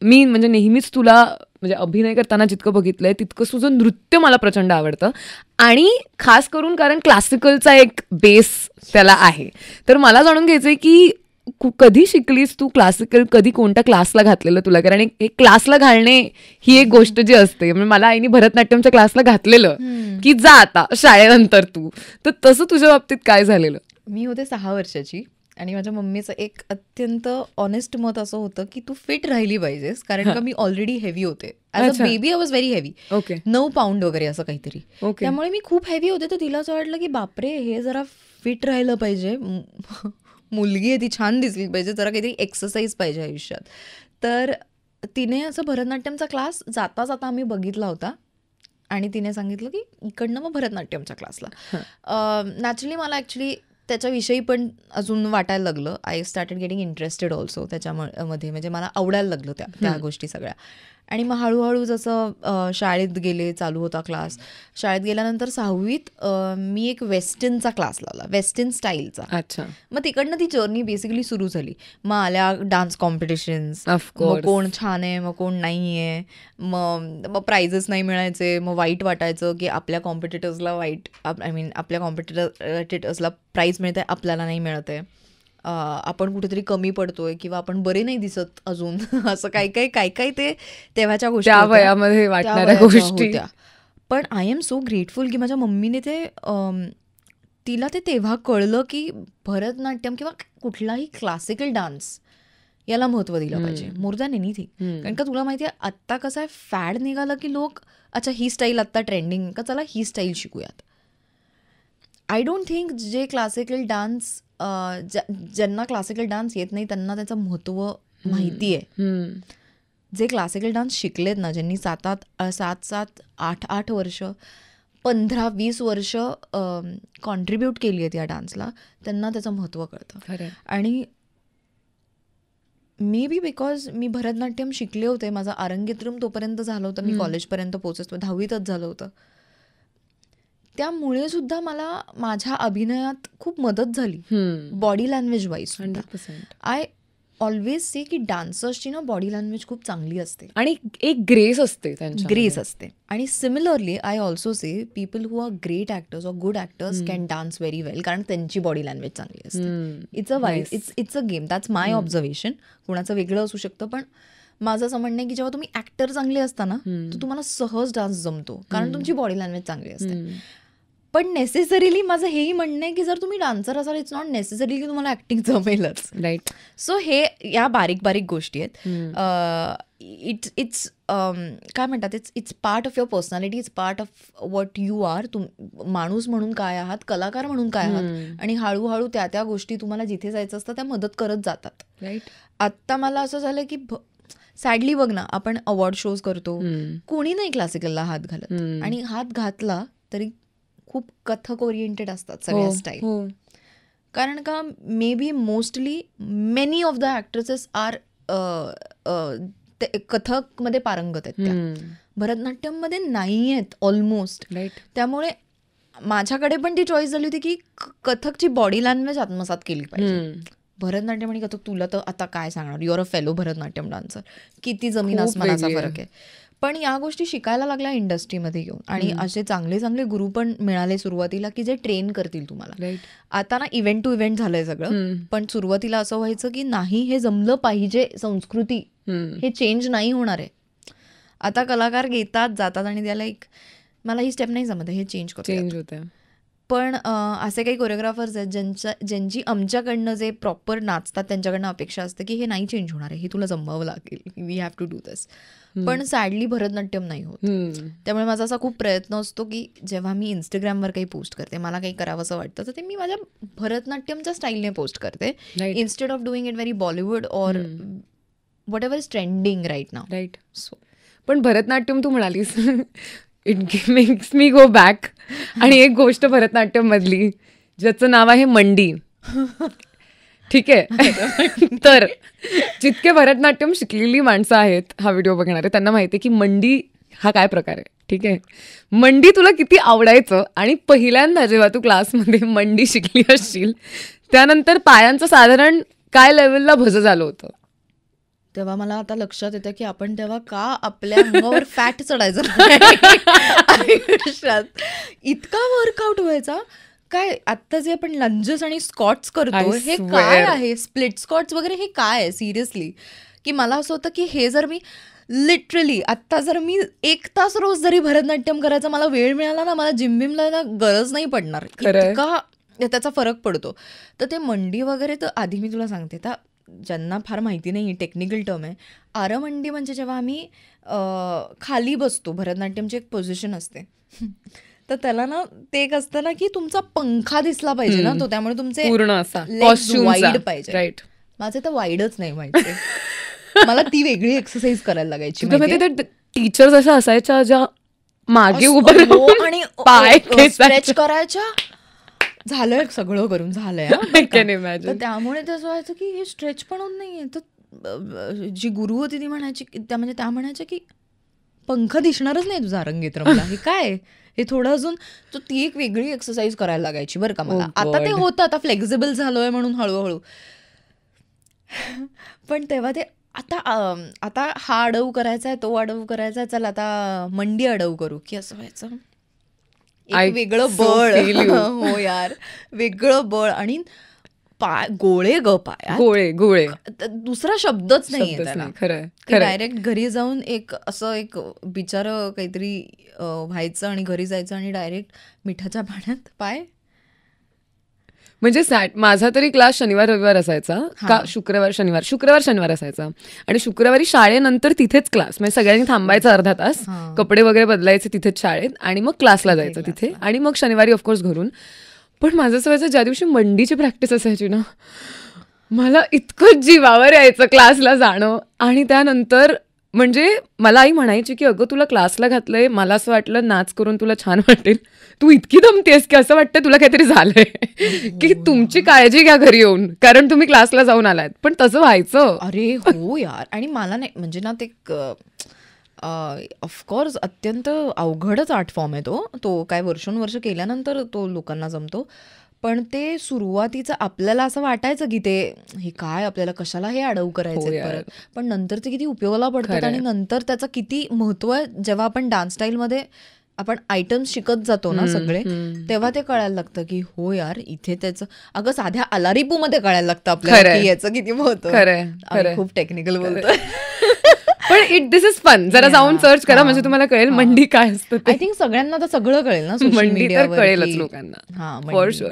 मी म्हणजे नेहमीच तुला म्हणजे अभिनय करताना जितकं बघितलंय तितकं तुझं नृत्य मला प्रचंड आवडतं आणि खास करून कारण क्लासिकलचा एक बेस त्याला आहे. तर मला जाणून घ्यायचंय की कधी शिकलीस तू क्लासिकल, कधी कोणत्या क्लासला घातलेलं तुला? कारण एक क्लासला घालणे ही एक गोष्ट जी असते, म्हणजे मला आईने भरतनाट्यमच्या क्लासला घातलेलं की जा आता शाळेनंतर तू, तर तसं तुझ्या बाबतीत काय झालेलं? मी होते 6 वर्षाची आणि माझ्या मम्मीचं एक अत्यंत ऑनेस्ट मत असं होतं की तू फिट राहिली पाहिजेस, कारण का मी ऑलरेडी हेवी होते. As a baby I was very heavy. Okay. 9 pound वगैरे असं काहीतरी. ओके. त्यामुळे मी खूप हेवी होते. तर तिला असं वाटलं की बापरे, हे जरा फिट राहिलं पाहिजे, मुलगी आहे ती छान दिसली पाहिजे, जरा काहीतरी एक्सरसाइज पाहिजे आयुष्यात. तर तिने असं भरतनाट्यमचा क्लास जाता जाता आम्ही बघितला होता आणि तिने सांगितलं की इकडनं मग भरतनाट्यमच्या क्लासला. नॅचरली मला ॲक्च्युली त्याच्याविषयी पण अजून वाटायला लागलं. I started getting interested also त्याच्यामध्ये, म्हणजे मला आवडायला लागलं त्या गोष्टी सगळ्या. आणि मग हळूहळू जसं शाळेत गेले, चालू होता क्लास. शाळेत गेल्यानंतर 6वीत मी एक वेस्टर्नचा क्लास लावला, वेस्टर्न स्टाईलचा. अच्छा. मग तिकडनं ती जर्नी बेसिकली सुरू झाली. मग आल्या डान्स कॉम्पिटिशन्स, मग कोण छान आहे मग कोण नाही आहे, मग प्राइजेस नाही मिळायचे, मग वाईट वाटायचं की आपल्या कॉम्पिटिटर्सला आपल्या कॉम्पिटिटर्सला प्राईज मिळते, आपल्याला नाही मिळत आहे, आपण कुठेतरी कमी पडतोय किंवा आपण बरे नाही दिसत अजून, असं काही ते तेव्हाच्या गोष्टी त्या वयामध्ये वाटणाऱ्या गोष्टी होत्या. पण आय एम सो ग्रेटफुल की माझ्या मम्मीने तिला तेव्हा कळलं की भरतनाट्यम किंवा कुठलाही क्लासिकल डान्स याला महत्त्व दिलं पाहिजे मोर दॅन एनिथिंग. कारण का तुला माहिती आहे आत्ता कसं आहे, फॅड निघालं की लोक अच्छा ही स्टाईल आत्ता ट्रेंडिंग का, चला ही स्टाईल शिकूयात. आय डोंट थिंक जे क्लासिकल डान्स ज्यांना क्लासिकल डान्स येत नाही त्यांना त्याचं महत्त्व माहिती आहे. जे क्लासिकल डान्स शिकलेत ना, ज्यांनी 7-8 वर्ष 15-20 वर्ष कॉन्ट्रीब्यूट केली आहेत या डान्सला, त्यांना त्याचं महत्त्व कळतं. आणि मे बी बिकॉज मी भरतनाट्यम शिकले होते, माझं आरंगेत्रम तोपर्यंत झालं होतं, मी कॉलेजपर्यंत पोहोचतो 10वीतच झालं होतं, त्यामुळे सुद्धा मला माझ्या अभिनयात खूप मदत झाली body language wise. I always say की डान्सर्सची ना बॉडी लँग्वेज खूप चांगली असते आणि एक ग्रेस असते, ग्रेस असते. आणि similarly I also say people who are great actors or good actors can dance very well, कारण त्यांची बॉडी लँग्वेज चांगली असते. It's a game, that's my observation. कुणाचं वेगळं असू शकतं, पण माझं असं म्हणणं आहे की जेव्हा तुम्ही ॲक्टर चांगले असता ना, तर तुम्हाला सहज डान्स जमतो, कारण तुमची बॉडी लँग्वेज चांगली असते. पण नेसेसरीली माझं हेही म्हणणं आहे की जर तुम्ही डान्सर असाल, इट्स नॉट नेसेसरी की तुम्हाला ॲक्टिंग जमेलच. राईट. सो हे या बारीक बारीक गोष्टी आहेत. इट्स काय म्हणतात, it's part of your personality, it's part of what you are. माणूस म्हणून काय आहात, कलाकार म्हणून काय आहात, आणि हळूहळू त्या गोष्टी तुम्हाला जिथे जायचं असतं त्या मदत करत जातात. राईट. आत्ता मला असं झालं की सॅडली बघ ना, आपण अवॉर्ड शोज करतो, कोणी नाही क्लासिकलला हात घालत, आणि हात घातला तरी खूप कथक ओरिएंटेड असतात सगळ्या स्टाईल. कारण का maybe mostly many of the actresses are कथकमध्ये पारंगत आहेत, त्या भरतनाट्यममध्ये नाही आहेत ऑलमोस्ट. त्यामुळे माझ्याकडे पण ती चॉईस झाली होती की कथकची बॉडी लँग्वेज आत्मसात केली पाहिजे. भरतनाट्यम आणि कथक तुला तर आता काय सांगणार, your a fellow Bharatanatyam dancer, किती जमीन आसमानाचा फरक आहे. पण या गोष्टी शिकायला लागल्या इंडस्ट्रीमध्ये घेऊन, आणि असे चांगले चांगले गुरु पण मिळाले सुरुवातीला की जे ट्रेन करतील तुम्हाला. आता ना इव्हेंट टू इव्हेंट झालंय सगळं, पण सुरुवातीला असं व्हायचं की नाही हे जमलं पाहिजे, संस्कृती हे चेंज नाही होणार आहे. आता कलाकार घेतात जातात आणि त्याला एक मला ही स्टेप नाही जमत, हे चेंज होतं. पण असे काही कोरिओग्राफर्स आहेत ज्यांची आमच्याकडनं जे प्रॉपर नाचतात त्यांच्याकडनं अपेक्षा असते की हे नाही चेंज होणार आहे, हे तुला जमवावं लागेल, वी हॅव टू डू दिस. पण सॅडली भरतनाट्यम नाही होत. त्यामुळे माझा असा खूप प्रयत्न असतो की जेव्हा मी इंस्टाग्रामवर काही पोस्ट करते, मला काही करावं असं वाटतं, तर ते मी माझ्या भरतनाट्यमच्या स्टाईलने पोस्ट करते, instead of doing it very Bollywood or whatever is trending right now. Right. So पण भरतनाट्यम तू म्हणालीस, it makes me go back. आणि एक गोष्ट भरतनाट्यम मधली ज्याचं नाव आहे मंडी, ठीक आहे, तर जितके भरतनाट्यम शिकलेली माणसं आहेत हा व्हिडिओ बघणारे त्यांना माहिती आहे की मंडी हा काय प्रकार आहे. ठीक आहे, मंडी तुला किती आवडायचं, आणि पहिल्यांदा जेव्हा तू क्लासमध्ये मंडी शिकली असशील त्यानंतर पायांचं साधारण काय लेवलला भज झालं होतं? तेव्हा मला आता लक्षात येतं की आपण तेव्हा का आपल्या अंगावर फॅट चढायचं नाही आयुष्यात. इतका वर्कआउट व्हायचा. काय आत्ता जे आपण लंजेस आणि स्कॉट्स करतो I हे swear. काय आहे, स्प्लिट स्कॉट्स वगैरे हे काय आहे सिरियसली, की मला असं होतं की हे जर मी लिटरली आत्ता जर मी 1 तास रोज जरी भरतनाट्यम करायचा मला वेळ मिळाला ना, मला जिम बिमला गरज नाही पडणार, खरंय. इतका त्याचा फरक पडतो. तर ते मंडी वगैरे तर आधी मी तुला सांगते, तर ज्यांना फार माहिती नाही टेक्निकल टर्म आहे, आरमंडी म्हणजे जेव्हा आम्ही खाली बसतो, भरतनाट्यमची एक पोझिशन असते तर त्याला ना ते एक असतं ना की तुमचा पंखा दिसला पाहिजे ना तो, त्यामुळे तुमचे पूर्ण असा वाईड पाहिजे. राईट. माझे तर वाईडच नाही व्हायचे. मला ती वेगळी एक्सरसाइज करायला लागायची टीचर्स अशा असायच्या ज्या मागे उभं हो, राहून आणि पाय स्ट्रेच करायच्या. झालंय सगळं करून झालंय हा, I बरं का. can imagine. तर त्यामुळे तसं व्हायचं की हे स्ट्रेच पण होत नाहीये. तर जी गुरु होती ती म्हणायची म्हणजे त्या म्हणायच्या की पंख दिसणारच नाही तुझा अरंगेत्रमला, हे काय हे थोडं अजून. तर ती एक वेगळी एक्सरसाइज करायला लागायची बरं का मला. आता ते होतं, आता फ्लेक्झिबल झालोय म्हणून हळूहळू. पण तेव्हा ते आता हा अडव करायचा आहे, तो अडव करायचा आहे, चल आता मंडी अडव करू, की असं व्हायचं. एक वेगळं बळ. हो यार, वेगळं बळ. आणि पाय गोळे ग पाय, गोळे दुसरा शब्दच नाहीये त्याला. खरंय. डायरेक्ट घरी जाऊन एक असं एक बिचारं काहीतरी व्हायचं आणि घरी जायचं आणि डायरेक्ट मिठाच्या पाण्यात पाय. म्हणजे माझा तरी क्लास शनिवार रविवार असायचा का शुक्रवार शनिवार असायचा. आणि शुक्रवारी शाळेनंतर तिथेच क्लास, म्हणजे सगळ्यांनी थांबायचं अर्धा तास, कपडे वगैरे बदलायचे तिथेच शाळेत, आणि मग क्लासला जायचं तिथे, आणि मग शनिवारी ऑफकोर्स घरून. पण माझं असं व्हायचं ज्या दिवशी मंडीची प्रॅक्टिस असायची ना, मला इतकं जीवावर यायचं क्लासला जाणं. आणि त्यानंतर म्हणजे मला आई म्हणायची की अगं तुला क्लासला घातलंय, मला असं वाटलं नाच करून तुला छान वाटेल, तू इतकी दमतेस की असं वाटतं तुला काहीतरी झालंय की तुमची काळजी घ्या घरी येऊन, कारण तुम्ही क्लासला जाऊन आलात. पण तसं व्हायचं. अरे हो यार. आणि मला नाही म्हणजे ना ते ऑफकोर्स अत्यंत अवघडच आर्ट फॉर्म आहे तो काय वर्षोनवर्ष केल्यानंतर तो लोकांना जमतो. पण ते सुरुवातीचं आपल्याला असं वाटायचं की हे काय, आपल्याला कशाला हे अडव करायचं परत, पण नंतर ते किती उपयोगाला पडतात. आणि नंतर त्याचं किती महत्व आहे, जेव्हा आपण डान्स स्टाईलमध्ये आपण आयटम्स शिकत जातो ना सगळे, तेव्हा ते कळायला लागतं की हो यार इथे त्याचं, अगं साध्या अलारिपूमध्ये कळायला लागतं आपल्याला की याचं किती महत्व. खूप टेक्निकल बोलतोय. पण दिस इज फन. जरा जाऊन सर्च करा म्हणजे तुम्हाला कळेल मंडी काय असतं. आय थिंक सगळ्यांना तर सगळं कळेल ना, मंडी तर कळेलच लोकांना फॉर शुअर.